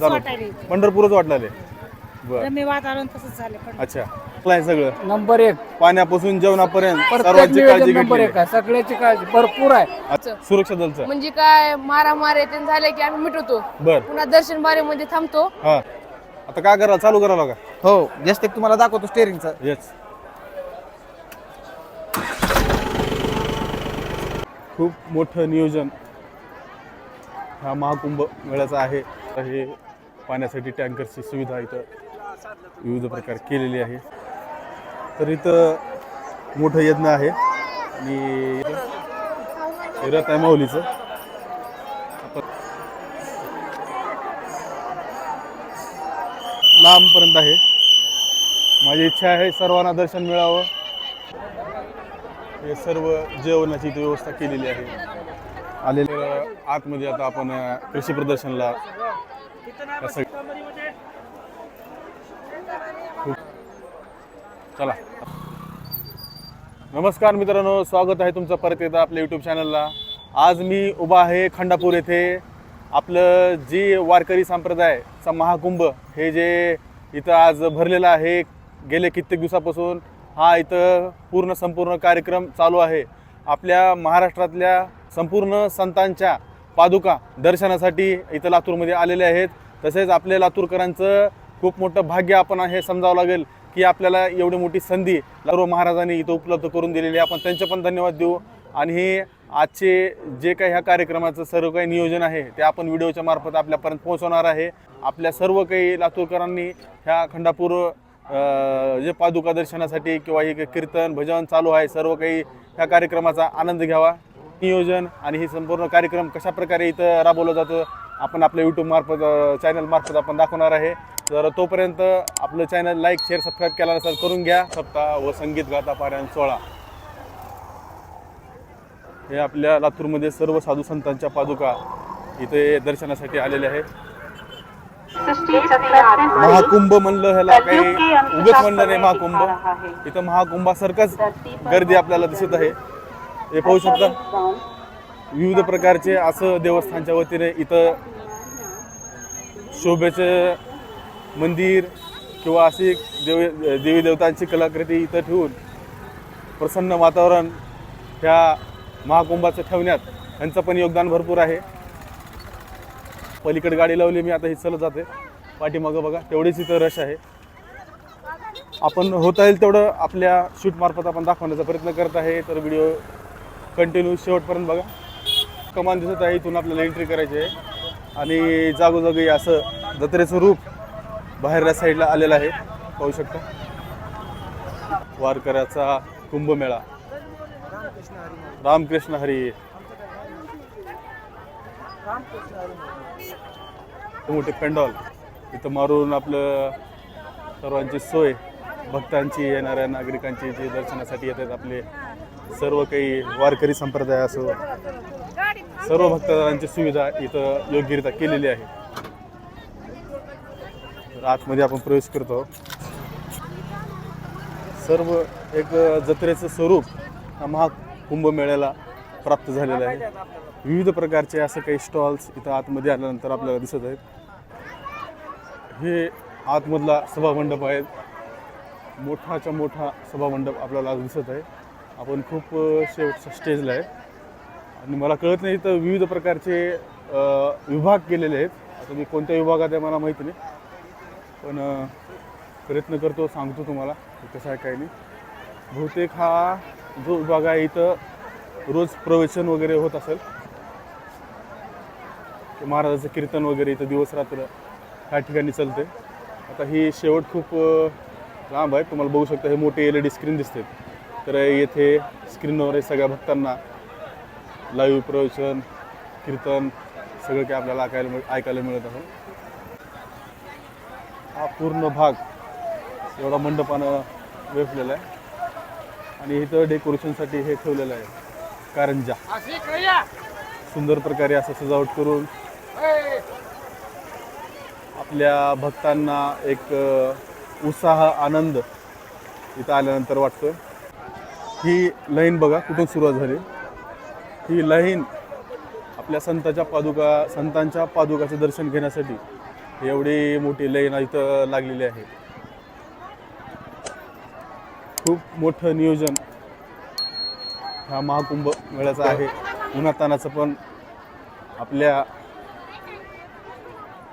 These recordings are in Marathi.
पंढरपूरच वाटलाले. बर, मी वातावरण तसंच झालं. अच्छा. आहे सगळं नंबर 1 पाण्यापासून जेवणापर्यंत प्रत्येक सर्वांची काळजी नियोजन नंबर घेतली. 1 आहे. सगळ्याची काळजी भरपूर आहे. सुरक्षा दलचं म्हणजे काय मारामारी ते झाले की आम्ही मिटवतो. बर. पुन्हा दर्शन बारीमध्ये थांबतो. हा, आता काय करा, चालू करावं का? हो, जस्ट एक तुम्हाला दाखवतो स्टेअरिंगचा. येस. खूप मोठं नियोजन हा महाकुंभ मेळ्याचं आहे. हे पाण्यासाठी टँकरची सुविधा इथं विविध प्रकार केलेली आहे. तर इथं मोठं यज्ञ आहे आणि रथ आहे माऊलीचं. लांबपर्यंत आहे. माझी इच्छा आहे सर्वांना दर्शन मिळावं. हे सर्व जेवणाची इथे व्यवस्था केलेली आहे. आलेले आतमध्ये आता आपण कृषी प्रदर्शनला चला. नमस्कार मित्रांनो, स्वागत आहे तुमचं परत एकदा आपल्या यूट्यूब चॅनलला. आज मी उभा आहे खंडापूर येथे. आपलं जी वारकरी संप्रदायचा महाकुंभ हे जे इथं आज भरलेलं आहे, गेले कित्येक दिवसापासून हा इथं संपूर्ण कार्यक्रम चालू आहे. आपल्या महाराष्ट्रातल्या संपूर्ण संतांच्या पादुका दर्शनासाठी इथं लातूरमध्ये आलेले आहेत. तसेच आपल्या लातूरकरांचं खूप मोठं भाग्य आपण हे समजावं लागेल की आपल्याला एवढी मोठी संधी लातूर महाराजांनी इथं उपलब्ध करून दिलेली आहे. आपण त्यांचे पण धन्यवाद देऊ. आणि हे आजचे जे काही ह्या कार्यक्रमाचं सर्व काही नियोजन आहे ते आपण व्हिडिओच्या मार्फत आपल्यापर्यंत पोहोचवणार आहे. आपल्या सर्व काही लातूरकरांनी ह्या खंडापूर जे पादुका दर्शनासाठी किंवा हे कीर्तन भजन चालू आहे, सर्व काही ह्या कार्यक्रमाचा आनंद घ्यावा. नियोजन आणि हे संपूर्ण कार्यक्रम कशा प्रकारे इथं राबवलं जातं आपण आपल्या यूट्यूब मार्फत चॅनल मार्फत आपण दाखवणार आहे. तर तोपर्यंत आपलं चॅनल लाईक शेअर सबस्क्राईब केला नसेल करून घ्या. सप्ताह व संगीत गाथा पारायण सोहळा हे आपल्या लातूरमध्ये सर्व साधू संतांच्या पादुका इथे दर्शनासाठी आलेल्या आहेत. महाकुंभ म्हणलं ह्याला काही उगाच म्हणलं नाही. महाकुंभ इथं महाकुंभासारखंच गर्दी आपल्याला दिसत आहे. हे पाहू शकता विविध प्रकारचे असं देवस्थानच्या वतीने इथं शोभेचे मंदिर किंवा अशी देवी देवतांची कलाकृती इथं ठेवून प्रसन्न वातावरण ह्या महाकुंभाचं ठेवण्यात यांचं पण योगदान भरपूर आहे. पलीकडे गाडी लावली मी, आता ही चालत जाते. पाठीमागं बघा तेवढीच इथं रश आहे. आपण होता येईल तेवढं आपल्या शूटमार्फत आपण दाखवण्याचा प्रयत्न करत आहे. तर व्हिडिओ कंटिन्यू शेवटपर्यंत बघा. कमान दिसत आहे, इथून आपल्याला एंट्री करायची आहे. आणि जागोजागी असं जत्रेचं रूप बाहेरच्या साईडला आलेलं आहे, पाहू शकता. वारकऱ्याचा कुंभमेळा. रामकृष्ण हरी. मोठे पेंडॉल इथं मारून आपलं सर्वांची सोय, भक्तांची, येणाऱ्या नागरिकांची जे दर्शनासाठी येतात आपले सर्व काही वारकरी संप्रदाय असो, सर्व भक्तांची सुविधा इथं योग्यरित्या केलेली आहे. तर आतमध्ये आपण प्रवेश करतो. सर्व एक जत्रेचं स्वरूप हा महाकुंभ मेळ्याला प्राप्त झालेलं आहे. विविध प्रकारचे असं काही स्टॉल्स इथं आतमध्ये आल्यानंतर आपल्याला दिसत आहेत. हे आतमधला सभामंडप आहे. मोठाच्या मोठा सभामंडप आपल्याला दिसत आहे. आपण खूप शेवटच्या स्टेजला आहे आणि मला कळत नाही इथं विविध प्रकारचे विभाग केलेले आहेत. आता मी कोणत्या विभागात आहे मला माहिती नाही, पण प्रयत्न करतो, सांगतो तुम्हाला कसं आहे काय नाही. बहुतेक हा जो विभाग आहे इथं रोज प्रवचन वगैरे होत असेल. महाराजाचं कीर्तन वगैरे इथं दिवस रात्र ह्या ठिकाणी चालते. आता ही शेवट खूप लांब आहे, तुम्हाला बघू शकता. हे मोठे LED स्क्रीन दिसते. तर येथे स्क्रीनवर सगळ्या भक्तांना लाईव्ह प्रवचन कीर्तन सगळं काही आपल्याला ऐकायला मिळत आहे. हा पूर्ण भाग एवढा मंडपानं वेफलेला आहे. आणि इथं डेकोरेशनसाठी हे ठेवलेलं आहे कारंजा. सुंदर प्रकारे असं सजावट करून आपल्या भक्तांना एक उत्साह आनंद इथं आल्यानंतर वाटतोय. ही लाईन बघा कुठून सुरुवात झाली. ही लाईन आपल्या संतांच्या पादुकाचं दर्शन घेण्यासाठी एवढी मोठी लाईन इथं लागलेली आहे. खूप मोठं नियोजन हा महाकुंभ मेळ्याचं आहे. उन्हातानाचं पण आपल्या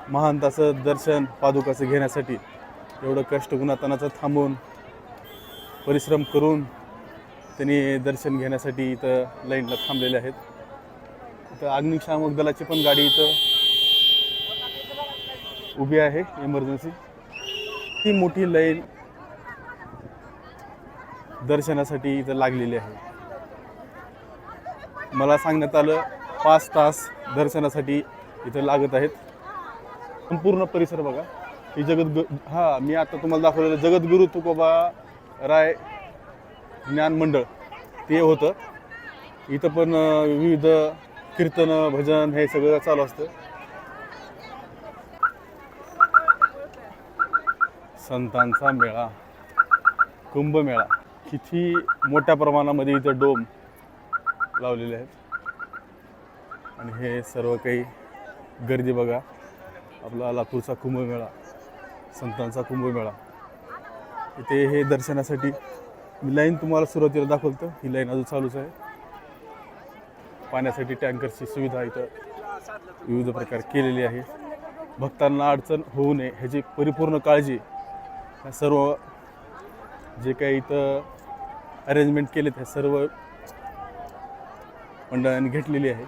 महंताचं दर्शन पादुकाचं घेण्यासाठी एवढं कष्ट उन्हातानाचं थांबून परिश्रम करून त्यांनी दर्शन घेण्यासाठी इथं लाईनला थांबलेले आहेत. इथं अग्निशामक दलाची पण गाडी इथं उभी आहे इमर्जन्सी. ती मोठी लाईन दर्शनासाठी इथं लागलेली आहे. मला सांगण्यात आलं 5 तास दर्शनासाठी इथं लागत आहेत. संपूर्ण परिसर बघा. ही मी आता तुम्हाला दाखवलेलं जगद्गुरू तुकोबा राय ज्ञान मंडळ ते होतं. इथं पण विविध कीर्तन भजन हे सगळं चालू असतं. संतांचा मेळा, कुंभमेळा, किती मोठ्या प्रमाणामध्ये इथं डोम लावलेले आहेत. आणि हे सर्व काही गर्दी बघा. आपला लातूरचा कुंभमेळा, संतांचा कुंभमेळा. इथे हे दर्शनासाठी मी लाईन तुम्हाला सुरुवातीला दाखवतो. ही लाईन अजून चालूच आहे. पाण्यासाठी टँकरची सुविधा इथं विविध प्रकार केलेली आहे. भक्तांना अडचण होऊ नये ह्याची परिपूर्ण काळजी सर्व जे काही इथं अरेंजमेंट केले त्या सर्व मंडळांनी घेतलेली आहे.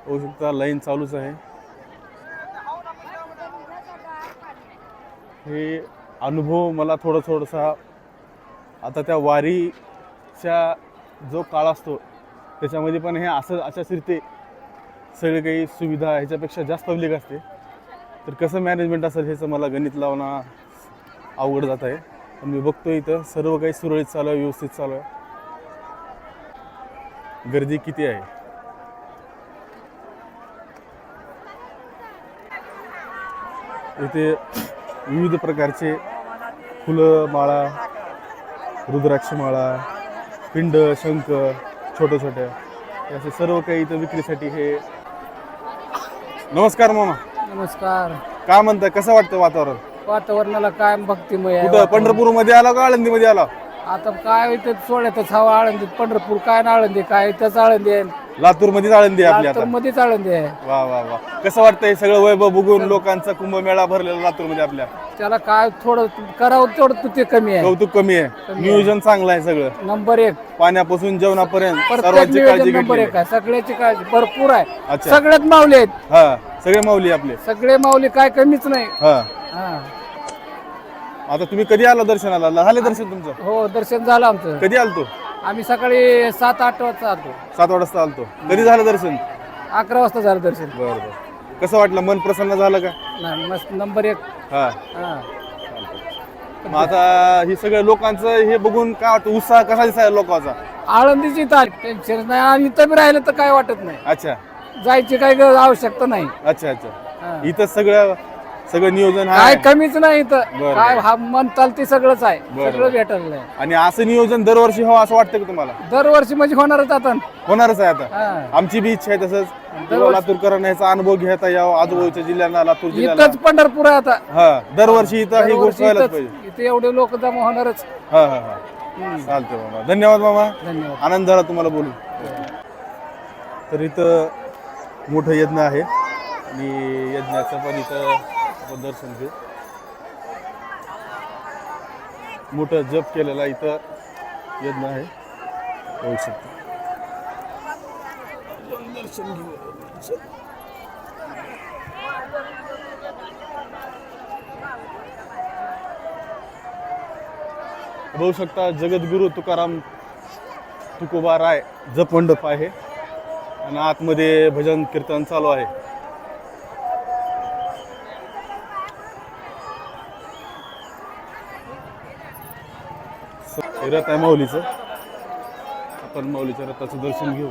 होऊ शकता लाईन चालूच आहे. हे अनुभव मला थोडासा आता त्या वारीच्या जो काळ असतो त्याच्यामध्ये पण हे अशा सिरते सगळे काही सुविधा ह्याच्यापेक्षा जास्त पब्लिक असते. तर कसं मॅनेजमेंट असेल ह्याचं मला गणित लावणं अवघड जात आहे. पण मी बघतो इथं सर्व काही सुरळीत चालू आहे, व्यवस्थित चालू आहे. गर्दी किती आहे. इथे विविध प्रकारचे फुलं माळा, रुद्राक्ष माळा, पिंड, शंख, छोट्या असे सर्व काही इथं विक्रीसाठी हे. नमस्कार मामा. नमस्कार. काय म्हणताय, कसं वाटतं वातावरण? वातावरणाला काय भक्तिमय आहे. कुठं पंढरपूरमध्ये आला का आळंदीमध्ये आला? आता काय इथं सोड्यातच हवा. आळंदीत पंढरपूर काय ना आळंदी काय, इथंच आळंदी आहे. लातूरमध्येच आळंदी आहे आपली आता. लातूरमध्येच आळंदी आहे. वा वा वा. कसं वाटतं हे सगळं वैभव बघून, लोकांचा कुंभमेळा भरलेला लातूरमध्ये आपल्या? त्याला काय थोडं करावं तेवढं ते कमी आहे. कौतुक कमी आहे. नियोजन चांगलं आहे सगळं. नंबर 1. पाण्यापासून जेवणापर्यंत प्रत्येक सर्वांची काळजी नियोजन नंबर घेतली. 1 आहे. सगळ्याची काळजी भरपूर आहे. अच्छा. सगळ्यात माऊली आहेत. हा, सगळे माऊली आपले. सगळे माऊली, काय कमीच नाही. हा. हा. आता तुम्ही कधी आला दर्शनाला? झाले दर्शन तुमचं? हो, दर्शन झालं आमचं. कधी आलतो? आम्ही सकाळी 7-8 वाजता आलो. 7 वाजता आलतो. कधी झालं दर्शन? 11 वाजता झालं दर्शन. बरं बरं. कसं वाटलं? मन प्रसन्न झालं का? नाही, मस्त नंबर 1. हा. हा. मग आता ही सगळ्या लोकांचं हे बघून काय वाटतं? उत्साह कसा दिसायला लोकांचा? आळंदीची टेन्शन नाही. आणि इथं बी राहिलं तर काय वाटत नाही. अच्छा जायची काही आवश्यकता नाही. अच्छा अच्छा. हा. इथं सगळं नियोजन काय आहे. कमीच नाही इथं. बरं. काय हा मन चालते सगळंच आहे. बरं. सगळं भेटलं आहे. आणि असं नियोजन दरवर्षी हो असं वाटतं का तुम्हाला? दरवर्षी म्हणजे होणारच आता. होणारच आहे आता. हा. आमची बी इच्छा आहे तसंच. दरवर्षी. लातूरकरांना याचा अनुभव घेता यावं. आजूबाजूच्या जिल्ह्यांना, लातूर जिल्ह्याला. इथंच पंढरपूर आहे आता. हा, दरवर्षी इथं ही गोष्ट दरवर्षी व्हायलाच इथंच. पाहिजे. इथे एवढे लोक जमा होणारच. हा हा हा. चालतंय मामा. धन्यवाद मामा. धन्यवाद. आनंद झाला तुम्हाला बोलून. तर इथं मोठं यज्ञ आहे आणि यज्ञाचं पण इथं आपण दर्शन घेऊ. मोठं जप केलेला इथं यज्ञ आहे. होऊ शकतो. दर्शन घेऊ. बघू शकता जगद्गुरू तुकाराम तुकोबा राय जप मंडप आहे आणि आतमध्ये भजन कीर्तन चालू आहे. रथ आहे माऊलीचं. आपण माऊलीच्या रथाचं दर्शन घेऊ.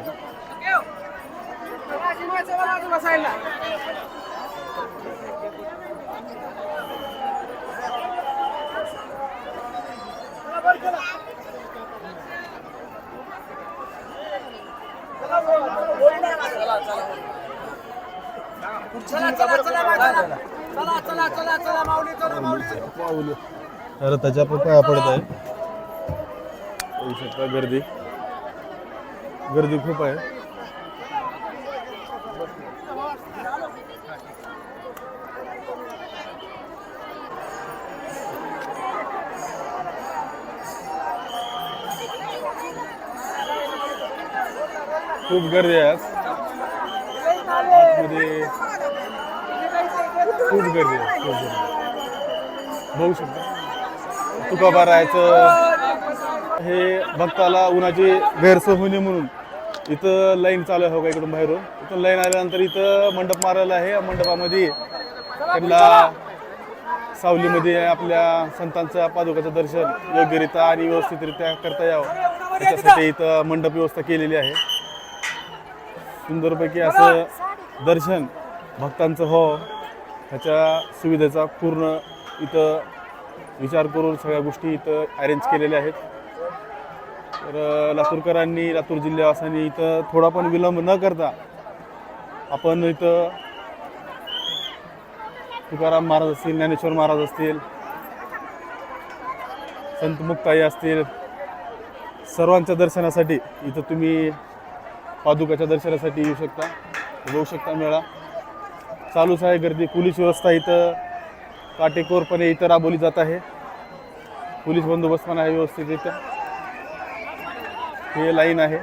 पाऊल रथाच्या पाया पडत आहे. होऊ शकता गर्दी खूप आहे. खूप गर्दी आहे आज. आतमध्ये खूप गर्दी आहे. खूप गर्दी बघू शकता. तुकोबारायचं हे भक्ताला उन्हाची गैरसोय होऊ नये म्हणून इथं लाईन चालू आहे. हो का इकडून बाहेरून इथून लाईन आल्यानंतर इथं मंडप मारायला आहे. मंडपामध्ये त्यांना सावलीमध्ये आपल्या संतांच्या पादुकाचं दर्शन योग्यरित्या आणि व्यवस्थितरित्या करता यावं त्याच्यासाठी इथं मंडप व्यवस्था केलेली आहे. सुंदरपैकी असं दर्शन भक्तांचं हो ह्याच्या सुविधेचा पूर्ण इथं विचार करून सगळ्या गोष्टी इथं अरेंज केलेल्या आहेत. तर लातूरकरांनी लातूर जिल्ह्यावासांनी इथं थोडा पण विलंब न करता आपण इथं तुकाराम महाराज असतील, ज्ञानेश्वर महाराज असतील, संत मुक्ताई असतील, सर्वांच्या दर्शनासाठी इथं तुम्ही पादुकाच्या दर्शनासाठी येऊ शकता. बघू शकता मेळा चालूच आहे. गर्दी पोलीस व्यवस्था इथं काटेकोरपणे इथं राबवली जात आहे. पोलीस बंदोबस्त पण आहे व्यवस्थित इथं. हे लाईन आहे.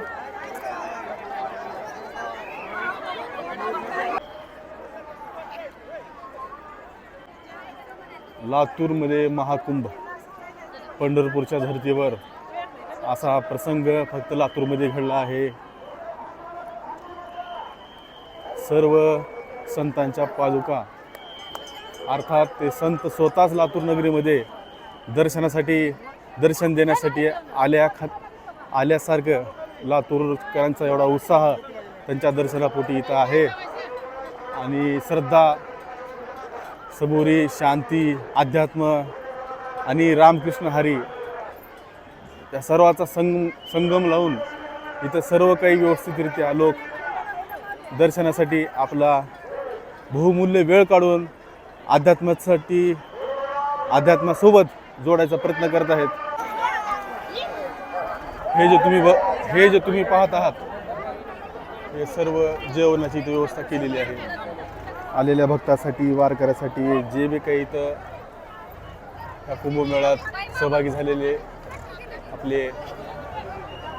लातूरमध्ये महाकुंभ पंढरपूरच्या धर्तीवर असा प्रसंग फक्त लातूरमध्ये घडला आहे. सर्व संतांच्या पादुका अर्थात ते संत स्वतःच लातूर नगरीमध्ये दर्शनासाठी दर्शन देण्यासाठी आल्यासारखं लातूरकरांचा एवढा उत्साह त्यांच्या दर्शनापोटी इथं आहे. आणि श्रद्धा, सबुरी, शांती, अध्यात्म आणि रामकृष्ण हरी त्या सर्वाचा संगम लावून इथं सर्व काही व्यवस्थितरित्या लोक दर्शनासाठी आपला बहुमूल्य वेळ काढून अध्यात्मासोबत जोडायचा प्रयत्न करत आहेत. हे जे तुम्ही पाहत आहात हे सर्व जेवणाची इथं व्यवस्था केलेली आहे. आलेल्या भक्तासाठी, वारकऱ्यासाठी जे बी काही इथं या कुंभमेळ्यात सहभागी झालेले आपले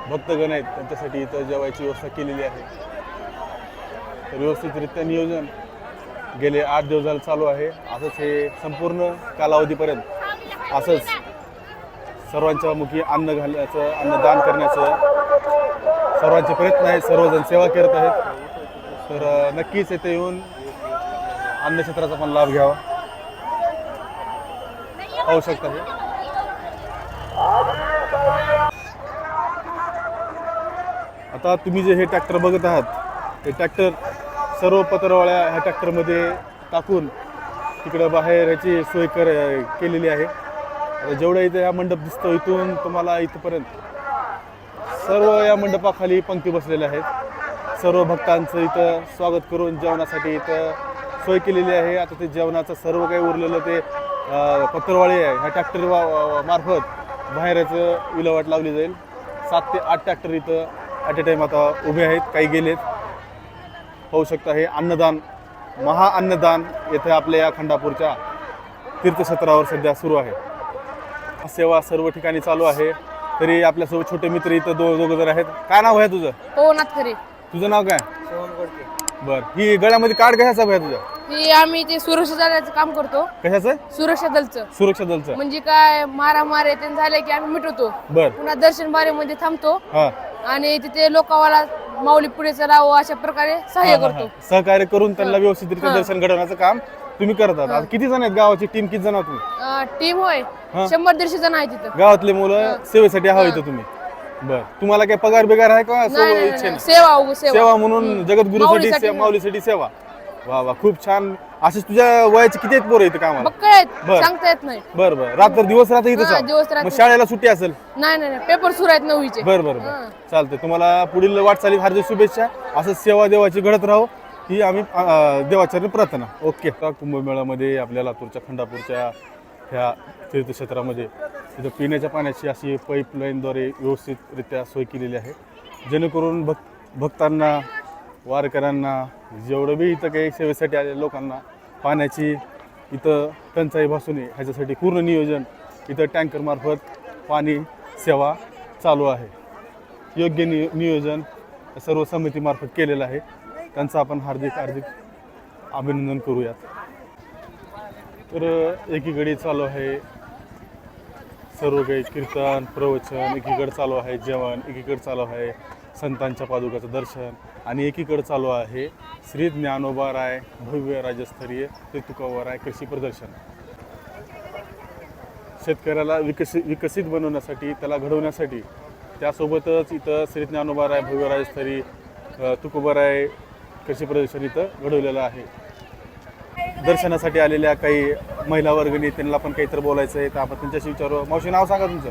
भक्तगण आहेत त्यांच्यासाठी इथं जेवायची व्यवस्था केलेली आहे. तर व्यवस्थितरित्या नियोजन गेले 8 दिवस झालं चालू आहे. असंच हे संपूर्ण कालावधीपर्यंत असंच सर्वांच्या मुखी अन्न घालण्याचं, अन्नदान करण्याचं सर्वांचे प्रयत्न आहेत. सर्वजण सेवा करत आहेत. तर नक्कीच येथे येऊन अन्नक्षेत्राचा पण लाभ घ्यावा. पाहू शकता हे आता तुम्ही जे हे ट्रॅक्टर बघत आहात हे ट्रॅक्टर सर्व पत्रवाळ्या ह्या ट्रॅक्टरमध्ये टाकून तिकडं बाहेर याची सोय केलेली आहे. आता जेवढं इथं ह्या मंडप दिसतो इथून तुम्हाला इथपर्यंत सर्व या मंडपाखाली पंक्ती बसलेल्या आहेत. सर्व भक्तांचं इथं स्वागत करून जेवणासाठी इथं सोय केलेली आहे. आता ते जेवणाचं सर्व काही उरलेलं ते पत्रवाळी आहे ह्या ट्रॅक्टर मार्फत बाहेरचं विल्हेवाट लावली जाईल. 7 ते 8 ट्रॅक्टर इथं ॲट ए टाईम आता उभे आहेत, काही गेलेत. पाहू शकता हे अन्नदान, महाअन्नदान येथे आपल्या या खंडापूरच्या तीर्थक्षेत्रावर सध्या सुरू आहे. सेवा सर्व ठिकाणी चालू आहे. तरी आपल्यासोबत छोटे मित्र इथं दोघं जण आहेत. काय नाव आहे तुझं? हो नाथकरी. तुझं नाव काय? बर. ही गळ्यामध्ये कार्ड कशाचं आहे तुझं? ही आम्ही ते सुरक्षा दलाचं काम करतो. कशाचं? सुरक्षा दलचं. सुरक्षा दलचं म्हणजे काय मारामारी ते झाले की आम्ही मिटवतो. बर. पुन्हा दर्शन बारीमध्ये थांबतो हा आणि तिथे लोकांना माऊली पुढे चलावं अशा प्रकारे सहाय्य करतो. सहकार्य करून त्यांना व्यवस्थितरित्या दर्शन घडवण्याचं काम तुम्ही करतात. आता किती जण आहेत गावाची टीम? किती जण आहात तुम्ही? टीम होय 100-150 जण आहे तिथं. गावातले मुलं सेवेसाठी हवं इथं तुम्ही. बर. तुम्हाला काय पगार बिगार आहे का? सेवा सेवा म्हणून जगद्गुरूसाठी माऊलीसाठी सेवा. वा वा, खूप छान. असेच तुझ्या वयाचे किती आहेत पोरं इथं कामाला? बक्कळ सांगता येत नाही. बर बर. रात्र दिवस राहते इथं? मग शाळेला सुट्टी असेल? नाही पेपर सुरू आहेत 9वीचे. बर बर बर. चालतंय. तुम्हाला पुढील वाटचालीत हार्दिक शुभेच्छा. असंच सेवा देवाची घडत राहो. ही आम्ही देवाचरणी प्रार्थना. ओके. कुंभमेळ्यामध्ये आपल्या लातूरच्या खंडापूरच्या ह्या तीर्थक्षेत्रामध्ये तिथं पिण्याच्या पाण्याची अशी पाईपलाईनद्वारे व्यवस्थितरित्या सोय केलेली आहे, जेणेकरून भक्तांना, वारकऱ्यांना, जेवढं बी इथं काही सेवेसाठी आलेल्या लोकांना पाण्याची इथं टंचाई भासू नये ह्याच्यासाठी पूर्ण नियोजन इथं टँकरमार्फत पाणी सेवा चालू आहे. योग्य नियोजन सर्व समितीमार्फत केलेलं आहे. त्यांचं आपण हार्दिक अभिनंदन करूयात. तर एकीकडे चालू आहे सर्व काही कीर्तन, प्रवचन, एकीकडे चालू आहे जेवण, एकीकडे चालू आहे संतांच्या पादुकाचं दर्शन आणि एकीकडे चालू आहे श्री ज्ञानोबा राय भव्य राज्यस्तरीय ते तुकोबा राय कृषी प्रदर्शन. शेतकऱ्याला विकसित बनवण्यासाठी, त्याला घडवण्यासाठी, त्यासोबतच इथं श्री ज्ञानोबा राय भव्य राज्यस्तरीय तुकोबा राय कृषी प्रदर्शन इथं घडवलेलं आहे. दर्शनासाठी आलेल्या काही महिला वर्गणी, त्यांना पण काहीतरी बोलायचं आहे तर आपण त्यांच्याशी विचारू. मावशी, नाव सांगा तुमचं.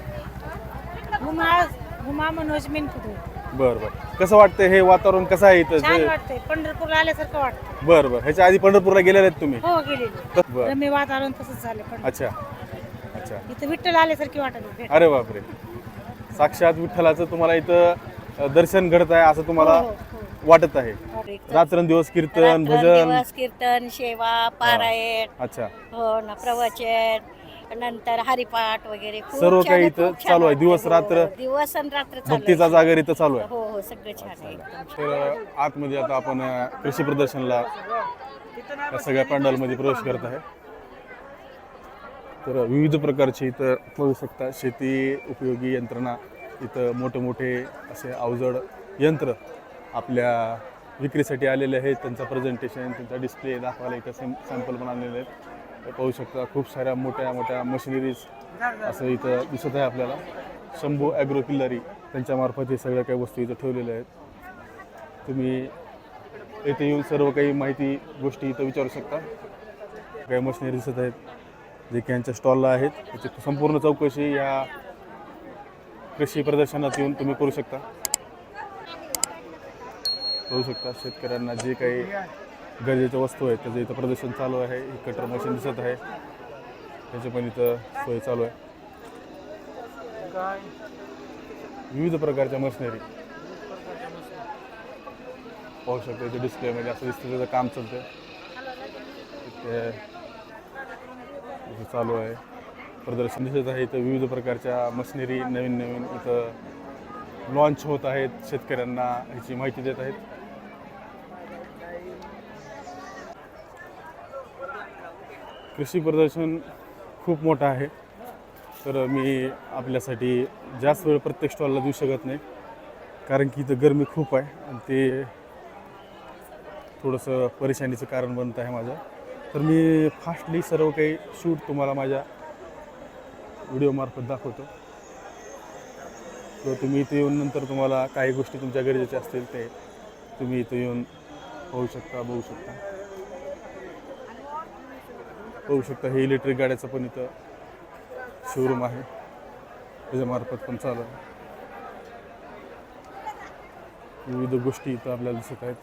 हुमा मनोज मिनकुटे. बरं बरं. कसं वाटतं हे वातावरण, कसं आहे छान इथं? वाटतंय, पंढरपूरला आल्यासारखं वाटतं. बरं बरं. ह्याच्या आधी पंढरपूरला गेलेले आहेत तुम्ही? हो गेलेली. बरं. रम्य वातावरण तसंच झालं पण अच्छा अच्छा. इथं विठ्ठल आल्यासारखी वाटत होती. अरे बापरे. साक्षात विठ्ठलाचं तुम्हाला इथं दर्शन घडत आहे असं तुम्हाला हो, वाटत आहे. रात्रंदिवस कीर्तन, भजन. दिवस कीर्तन, सेवा, पारायण, अच्छा. हो ना, प्रवचन, नंतर हरिपाठ वगैरे खूप सर्व छान काही आहे, इथं खूप छान चालू आहे. वाटतं. दिवस रात्र. हो, दिवस आणि रात्र चालू भक्तीचा आहे. जागर इथं चालू आहे. हो हो, सगळं छान आहे एकदम. तर आतमध्ये आता आपण कृषी प्रदर्शनला या सगळ्या पंडालमध्ये प्रवेश करत आहे. तर विविध प्रकारचे इथं बघू शकता शेती उपयोगी यंत्रणा, इथं मोठे मोठे असे अवजड यंत्र आपल्या विक्रीसाठी आलेले आहेत. त्यांचं प्रेझेंटेशन, त्यांचा डिस्प्ले दाखवायला इथं सॅम्पल पण आणलेले आहेत. हे पाहू शकता खूप साऱ्या मोठ्या मोठ्या मशिनरीज असं इथं दिसत आहे आपल्याला. शंभू ॲग्रो किल्लरी त्यांच्यामार्फत हे सगळ्या काही वस्तू इथं ठेवलेल्या आहेत. तुम्ही इथे येऊन सर्व काही माहिती गोष्टी इथं विचारू शकता. काही मशिनरी दिसत आहेत जे की यांच्या स्टॉलला आहेत. याची संपूर्ण चौकशी या कृषी प्रदर्शनात येऊन तुम्ही करू शकता. करू शकता शेतकऱ्यांना जे काही गरजेच्या वस्तू आहेत त्याचं इथं प्रदर्शन चालू आहे. ही कटर मशीन दिसत आहे, त्याची पण इथं सोय चालू आहे. विविध प्रकारच्या मशिनरी पाहू शकता इथे डिस्प्लेमध्ये असं दिसतं त्याचं काम चालतं. इथे चालू आहे प्रदर्शन दिसत आहे. इथं विविध प्रकारच्या मशिनरी नवीन नवीन इथं लॉन्च होत आहेत, शेतकऱ्यांना ह्याची माहिती देत आहेत. कृषी प्रदर्शन खूप मोठं आहे, तर मी आपल्यासाठी जास्त वेळ प्रत्येक स्टॉलला देऊ शकत नाही कारण की इथं गरमी खूप आहे आणि ते थोडंसं परेशानीचं कारण बनत आहे माझं. तर मी फास्टली सर्व काही शूट तुम्हाला माझ्या व्हिडिओमार्फत दाखवतो. तर तुम्ही इथे येऊन नंतर तुम्हाला काही गोष्टी तुमच्या गरजेच्या असतील ते तुम्ही इथे येऊन पाहू शकता, बघू शकता. पाहू शकता हे इलेक्ट्रिक गाड्याचं पण इथं शोरूम आहे, त्याच्यामार्फत पण चालू आहे. विविध गोष्टी इथं आपल्याला दिसत आहेत.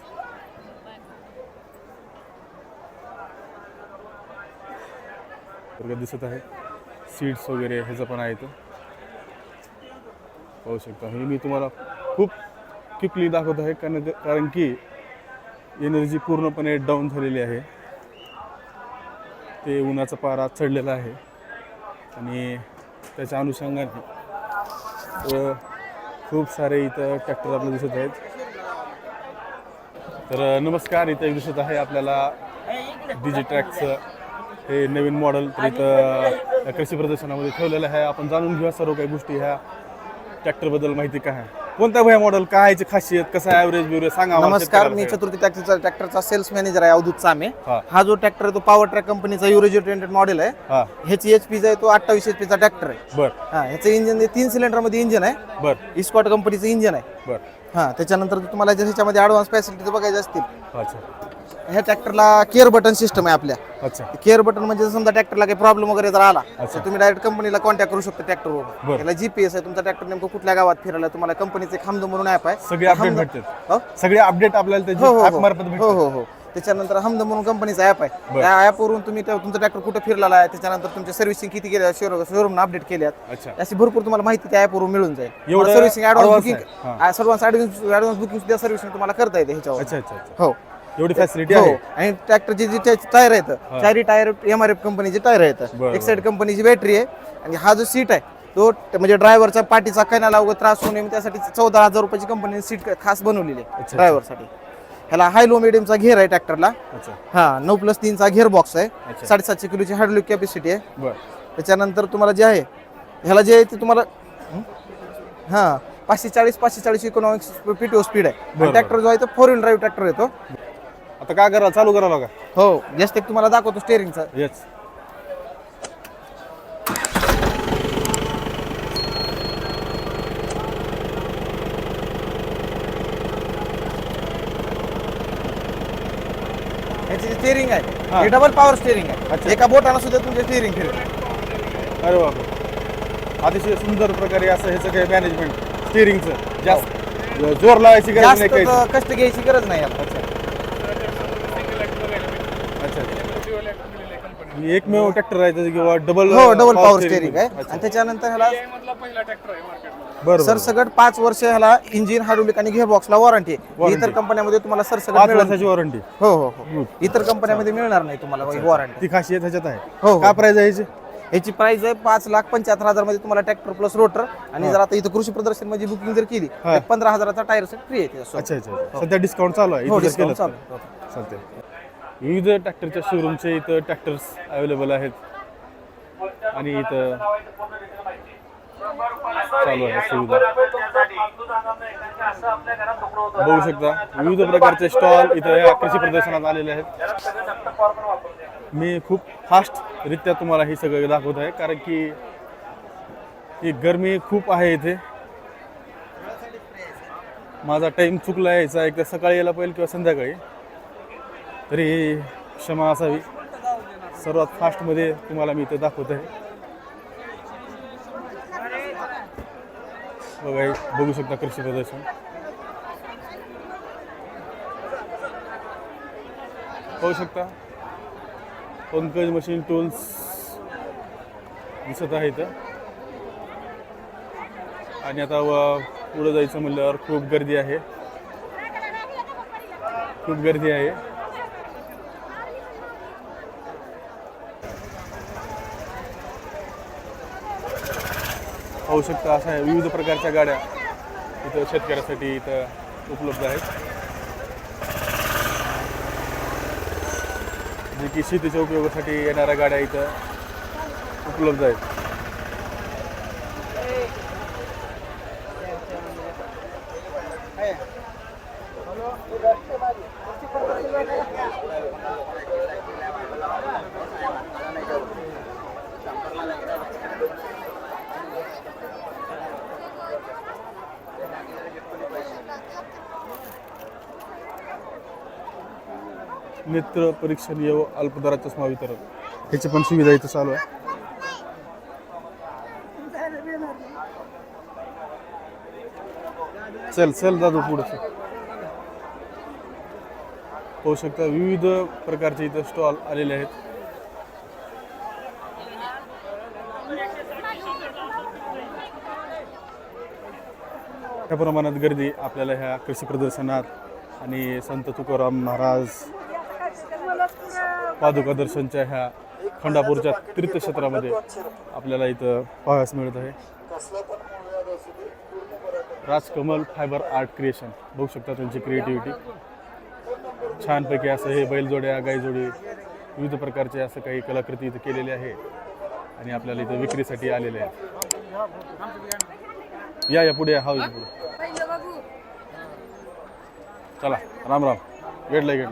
दिसत आहे सीड्स वगैरे ह्याचं पण आहे इथं पाहू शकता. हे मी तुम्हाला खूप क्विकली दाखवत आहे कारण की एनर्जी पूर्णपणे डाऊन झालेली आहे. ते उन्हाचा पारा चढलेला आहे आणि त्याच्या अनुषंगाने खूप सारे इथं ट्रॅक्टर आपल्याला दिसत आहेत. तर नमस्कार, इथं दिसत आहे आपल्याला डिजिट्रॅकचं हे नवीन मॉडेल तर इथं कृषी प्रदर्शनामध्ये ठेवलेलं आहे. आपण जाणून घेऊया सर्व काही गोष्टी ह्या ट्रॅक्टरबद्दल माहिती काय आहे, कोणता भया मॉडेल, काय याची खासियत, कसं आहे ॲव्हरेज बिव्हरेज सांगा. नमस्कार, मी चतुर्थी ट्रॅक्टरचा सेल्स मॅनेजर आहे अवधूत सामे. हा. हा जो ट्रॅक्टर आहे तो पॉवर ट्रॅक कंपनीचा युरोजी 20 मॉडेल आहे. हां ह्याची HP आहे तो 28 HP चा ट्रॅक्टर आहे. बर हा, ह्याचं इंजिन 3 सिलेंडर मध्ये इंजिन आहे. बर इस्कॉट कंपनीचं इंजिन आहे. बर हा, त्याच्यानंतर तुम्हाला जर ह्याच्यामध्ये ॲडव्हान्स फॅसिलिटीज बघायच्या असतील, अच्छा ह्या ट्रॅक्टरला केअर बटन सिस्टम आहे आपल्या. अच्छा केअर बटन म्हणजे समजा ट्रॅक्टरला काही प्रॉब्लेम वगैरे जर आला अच्छा. तर तुम्ही डायरेक्ट कंपनीला कॉन्टॅक्ट करू शकता ट्रॅक्टरवर. बरं. याला GPS आहे, तुमचा ट्रॅक्टर नेमकं कुठल्या गावात फिरायला, तुम्हाला कंपनीचे खामदो म्हणून ॲप आहे. सगळे अपडेट हमदो- भेटतात, हो? सगळे अपडेट आपल्याला हो, हो, त्याच्या हो. ॲप मार्फत हो भेटतात. हो हो त्याच्यानंतर हमद म्हणून कंपनीचा ऍप आहे. बरं. त्या ऍपवरून तुम्ही तुमचा ट्रॅक्टर कुठे फिरलेला आहे, त्याच्यानंतर तुमच्या सर्व्हिसिंग किती केल्या, शोरूम अपडेट केल्यात, अच्छा. अशी भरपूर तुम्हाला माहिती त्या ऍपवरून मिळून जाईल. एवढं सर्व्हिसिंग advance ऍडव्हान्स आहे. बुकिंग ऍडव्हान्स बुकिंग सुद्धा सर्व्हिसिंग तुम्हाला करता येते ह्याच्यावर. अच्छा अच्छा अच्छा. हो एवढी फॅसिलिटी हो. आहे. आणि ट्रॅक्टरचे जे टायर आहेत, चारी टायर MRF कंपनीचे टायर आहेत. बरं, एक साइड कंपनीची बॅटरी आहे. आणि हा जो सीट आहे तो म्हणजे ड्रायव्हरचा पाठीचा कण्याला वगैरे त्रास होऊ नये त्यासाठी 14,000 रुपयाची कंपनीने सीट खास बनवलेली आहे अच्छा. ड्रायव्हरसाठी. ह्याला हाय लो मिडियमचा घेर आहे ट्रॅक्टरला. अच्छा. हा 9+3चा घेर बॉक्स आहे. अच्छा. 750 किलोची हायड्रोलिक कॅपॅसिटी आहे. बर. त्याच्यानंतर तुम्हाला जे आहे ह्याला जे आहे ते तुम्हाला हा 540 इकॉनॉमिक्स PTO स्पीड आहे. बरं. ट्रॅक्टर जो आहे तो 4 व्हील ड्राईव्ह ट्रॅक्टर येतो. आता काय करा, चालू करावं का? हो जस्ट एक तुम्हाला दाखवतो स्टेअरिंगचा. येस. ह्याची स्टेअरिंग आहे हा. हे डबल पॉवर स्टेअरिंग आहे. अच्छा. एका बोटाला सुद्धा तुमचे स्टेअरिंग फिरेल. अरे बापरे, अतिशय सुंदर प्रकारे असं ह्याचं काही मॅनेजमेंट स्टिअरिंगचं जास्त जोर लावायची गरज नाही काही. जास्त कष्ट घ्यायची गरज नाही याला. अच्छा अच्छा. एकमेव ट्रॅक्टर आहे त्याचं किंवा डबल हो डबल पॉवर स्टेअरिंग आहे. आणि त्याच्यानंतर ह्याला बरोबर सरसगट 5 वर्ष ह्याला इंजिन हायड्रोलिक आणि गिअर बॉक्सला वॉरंटी आहे. Warranty. इतर कंपन्यामध्ये तुम्हाला सरसगट 5 मिळणार वर्षाची वॉरंटी. हो हो हो इतर कंपन्यामध्ये मिळणार नाही तुम्हाला वॉरंटी. ती खासियत ह्याच्यात आहे. हो, हो. काय प्राइस आहे ह्याची? याची प्राइस आहे 5,75,000 मध्ये तुम्हाला ट्रॅक्टर प्लस रोटर. आणि जर आता इथं कृषी प्रदर्शन मध्ये बुकिंग जर केली हा. तर 15,000चा टायर सेट फ्री आहे त्याच्यासोबत. अच्छा अच्छा. सध्या डिस्काउंट चालू आहे. हो इथं जर डिस्काउंट केलं चालू आहे. तर चालते. विविध ट्रॅक्टरच्या शोरूमचे इथं ट्रॅक्टर्स अवेलेबल आहेत आणि इथं चालू आहे सुविधा. बघू शकता विविध प्रकारचे स्टॉल इथं या कृषी प्रदर्शनात आलेले आहेत. मी खूप फास्ट रित्या तुम्हाला हे सगळं दाखवत आहे कारण की ही गरमी खूप आहे इथे. माझा टाइम चुकला यायचा, एकदा सकाळी यायला पाहिजे किंवा संध्याकाळी, तरी क्षमा असावी. सर्वात फास्टमध्ये तुम्हाला मी इथं दाखवत आहे. बघू शकता कृषी प्रदर्शन. पाहू शकता पंकज मशीन टूल्स दिसत आहे इथं. आणि आता पुढं जायचं म्हणल्यावर खूप गर्दी आहे, खूप गर्दी आहे. पाहू शकता अशा विविध प्रकारच्या गाड्या इथं शेतकऱ्यासाठी इथं उपलब्ध आहेत, जे की शेतीच्या उपयोगासाठी येणाऱ्या गाड्या इथं उपलब्ध आहेत. नेत्र परीक्षण व अल्पदरात चष्मा वितरण ह्याची पण सुविधा इथं चालू आहे. चल चल दादू पुढे चल. पाहू शकता विविध प्रकारचे इथं स्टॉल आलेले आहेत. त्या प्रमाणात गर्दी आपल्याला ह्या कृषी प्रदर्शनात आणि संत तुकाराम महाराज पादुका दर्शनच्या ह्या खंडापूरच्या तीर्थक्षेत्रामध्ये आपल्याला इथं पाहायला मिळत आहे. राजकमल फायबर आर्ट क्रिएशन बघू शकता त्यांची क्रिएटिव्हिटी. छानपैकी असं हे बैलजोड्या गाईजोडी विविध प्रकारचे असं काही कलाकृती इथं केलेली आहे आणि आपल्याला इथं विक्रीसाठी आलेले आहेत. या पुढे या, हा इथं पुढे चला. राम राम. गेडलं.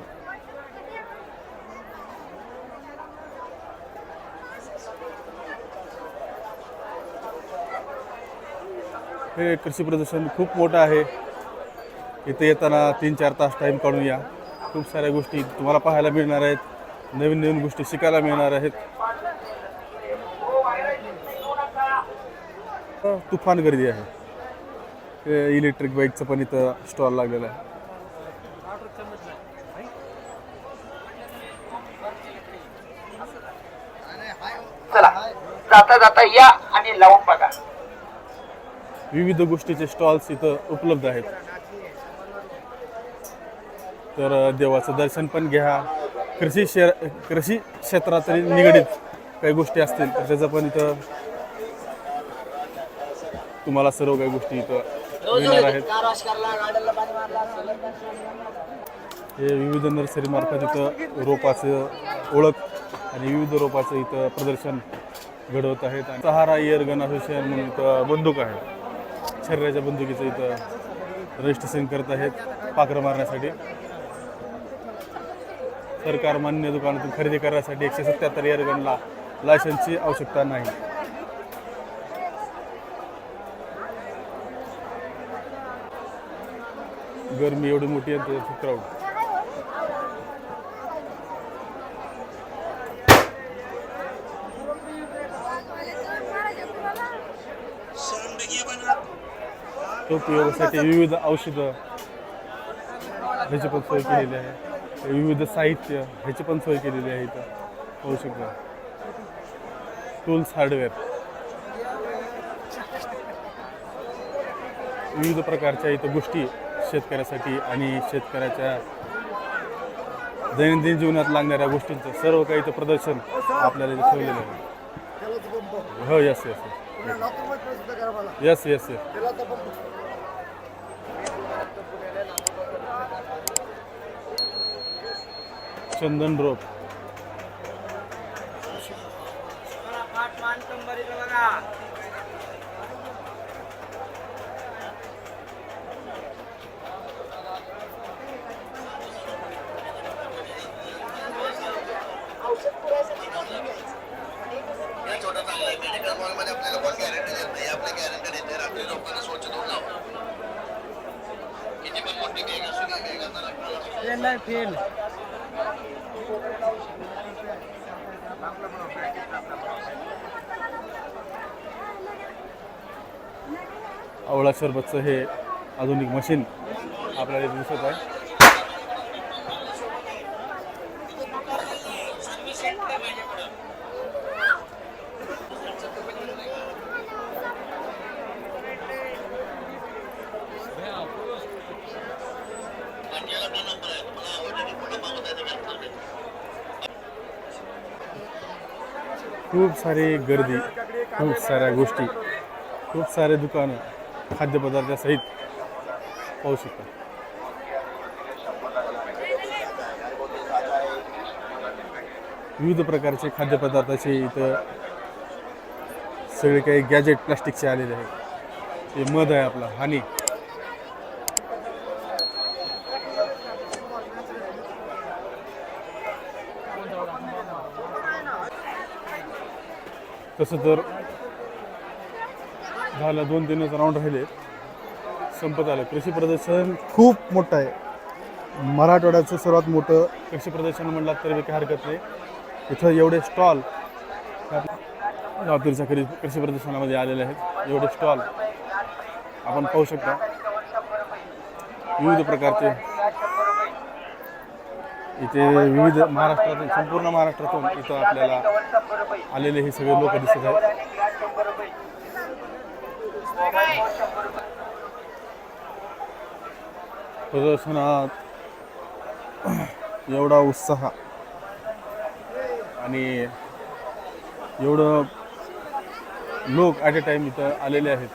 हे कृषी प्रदर्शन खूप मोठं आहे. इथे येताना 3-4 तास टाईम काढून या. खूप साऱ्या गोष्टी तुम्हाला पाहायला मिळणार आहेत, नवीन नवीन गोष्टी शिकायला मिळणार आहेत. तुफान गर्दी आहे. इलेक्ट्रिक बाईकचं पण इथं स्टॉल लागलेला आहे. चला जाता जाता या आणि लावून बघा. विविध गोष्टीचे स्टॉल्स इथं उपलब्ध आहेत. तर देवाचं दर्शन पण घ्या. कृषी क्षेत्रातील निगडीत काही गोष्टी असतील तर त्याचं पण इथं तुम्हाला सर्व काही गोष्टी इथं मिळणार आहेत. हे विविध नर्सरी मार्फत इथं रोपाचं ओळख आणि विविध रोपाचं इथं प्रदर्शन घडवत आहेत. आणि सहारा एअर गन असोसिएशन म्हणून इथं बंदूक आहे. शरीराच्या बंदुकीचं इथं रजिस्ट्रेशन करत आहेत पाखरं मारण्यासाठी. सरकार मान्य दुकानातून खरेदी करण्यासाठी 177 एअर गनला लायसन्सची आवश्यकता नाही. गरमी एवढी मोठी आहे त्याचं क्राऊड. टोपी व्यवसायासाठी विविध औषधं ह्याची पण सोय केलेली आहे. विविध साहित्य ह्याची पण सोय केलेली आहे इथं पाहू शकता. टूल्स हार्डवेअर विविध प्रकारच्या इथं गोष्टी शेतकऱ्यासाठी आणि शेतकऱ्याच्या दैनंदिन जीवनात लागणाऱ्या गोष्टींचं सर्व काही इथं प्रदर्शन आपल्याला इथं ठेवलेलं आहे. हो yes yes yes yes yes. चंदन रोप आवळा शरबतचं हे आधुनिक मशीन आपल्याला इथे दिसत आहे. खूप सारी गर्दी, खूप साऱ्या गोष्टी, खूप सारे दुकानं खाद्यपदार्थासहित पाहू शकता. विविध प्रकारचे खाद्यपदार्थाचे इथं सगळे काही गॅजेट प्लास्टिकचे आलेले आहेत. हे मध आहे आपला हानी. तसं तर झालं 2-3 राऊंड राहिले संपत आलं. कृषी प्रदर्शन खूप मोठं आहे. मराठवाड्याचं सर्वात मोठं कृषी प्रदर्शन म्हणलं तरी काही हरकत नाही. इथं एवढे स्टॉल लातूरच्या कृषी प्रदर्शनामध्ये आलेले आहेत. एवढे स्टॉल आपण पाहू शकता. विविध प्रकारचे इथे विविध महाराष्ट्रातून, संपूर्ण महाराष्ट्रातून इथं आपल्याला आलेले हे सगळे लोक दिसत आहेत. प्रदर्शनात एवढा उत्साह आणि एवढं लोक ॲट ए टाइम इथं आलेले आहेत.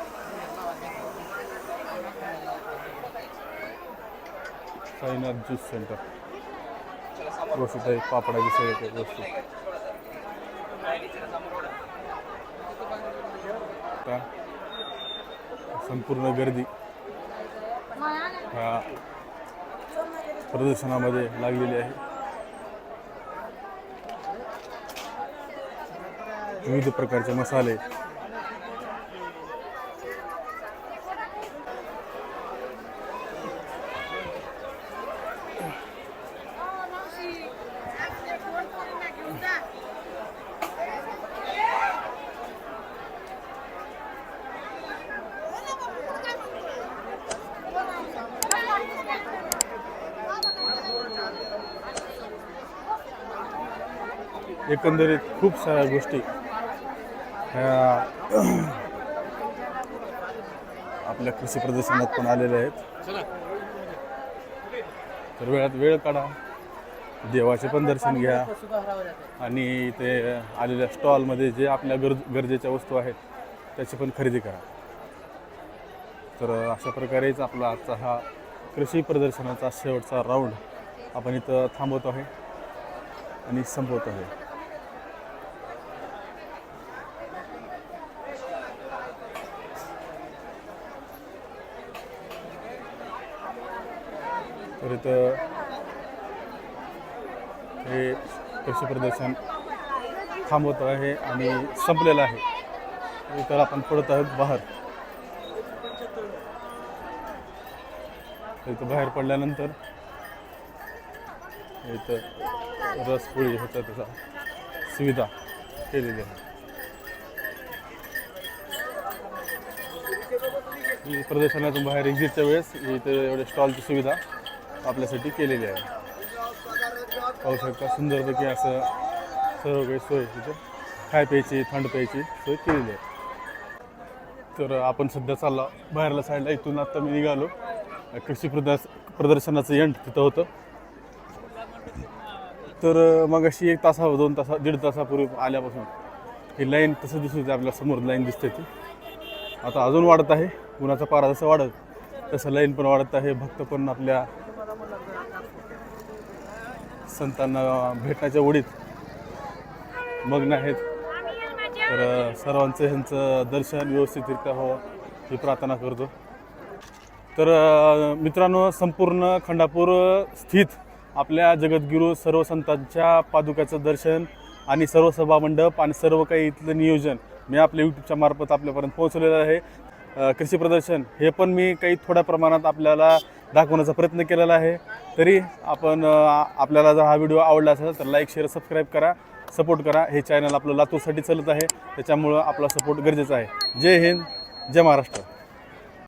साईनाथ ज्यूस सेंटर वस्तू आहे. पापडाची सगळे वस्तू संपूर्ण गर्दी ह्या प्रदर्शनामध्ये लागलेली आहे. विविध प्रकारचे मसाले, एकंदरीत खूप साऱ्या गोष्टी आपल्या कृषी प्रदर्शनात पण आलेले आहेत. तर वेळात वेळ काढा, देवाचे पण दर्शन घ्या आणि इथे आलेल्या स्टॉलमध्ये जे आपल्या गरजेच्या वस्तू आहेत त्याची पण खरेदी करा. तर अशा प्रकारेच आपला आजचा हा कृषी प्रदर्शनाचा शेवटचा राऊंड आपण इथं थांबवतो आहे आणि संपवत आहे. तर इथं हे कृषी प्रदर्शन थांबवत आहे आणि संपलेलं आहे. इतर आपण पडत आहोत बाहेर. इथं बाहेर पडल्यानंतर इथं रसपोळी ह्याचा त्याचा सुविधा केलेली आहे. प्रदर्शनातून बाहेर एक्झिटच्या वेळेस इथं एवढ्या स्टॉलची सुविधा आपल्यासाठी केलेली आहे. पाहू शकता सुंदरपैकी असं सर्व काही सोय तिथे खाय प्यायची थंड प्यायची सोय केलेली आहे. तर आपण सध्या चाललो बाहेरला साईडला. इथून आता मी निघालो. कृषी प्रदर्शनाचं एंड तिथं होतं. तर मग अशी 1 तास 2 तास 1.5 तासापूर्वी आल्यापासून ही लाईन तसं दिसत होती. आपल्या समोर लाईन दिसते ती आता अजून वाढत आहे. उन्हाचा पारा जसं वाढत तसं लाईन पण वाढत आहे. भक्त पण आपल्या संतांना भेटण्याच्या ओढीत मग्न आहेत. तर सर्वांचं ह्यांचं दर्शन व्यवस्थितरित्या व्हावं ही प्रार्थना करतो. तर मित्रांनो, संपूर्ण खंडापूर स्थित आपल्या जगद्गुरू सर्व संतांच्या पादुकाचं दर्शन आणि सर्व सभामंडप आणि सर्व काही इथलं नियोजन मी आपल्या यूट्यूबच्या मार्फत आपल्यापर्यंत पोहोचवलेलं आहे. कृषी प्रदर्शन हे पण मी काही थोड्या प्रमाणात आपल्याला दाखवण्याचा प्रयत्न केलेला आहे. तरी आपण आपल्याला जर हा व्हिडिओ आवडला असेल तर लाईक शेअर सबस्क्राईब करा, सपोर्ट करा. हे चॅनल आपलं लातूरसाठी चालत आहे, त्याच्यामुळं आपला सपोर्ट गरजेचा आहे. जय हिंद, जय महाराष्ट्र.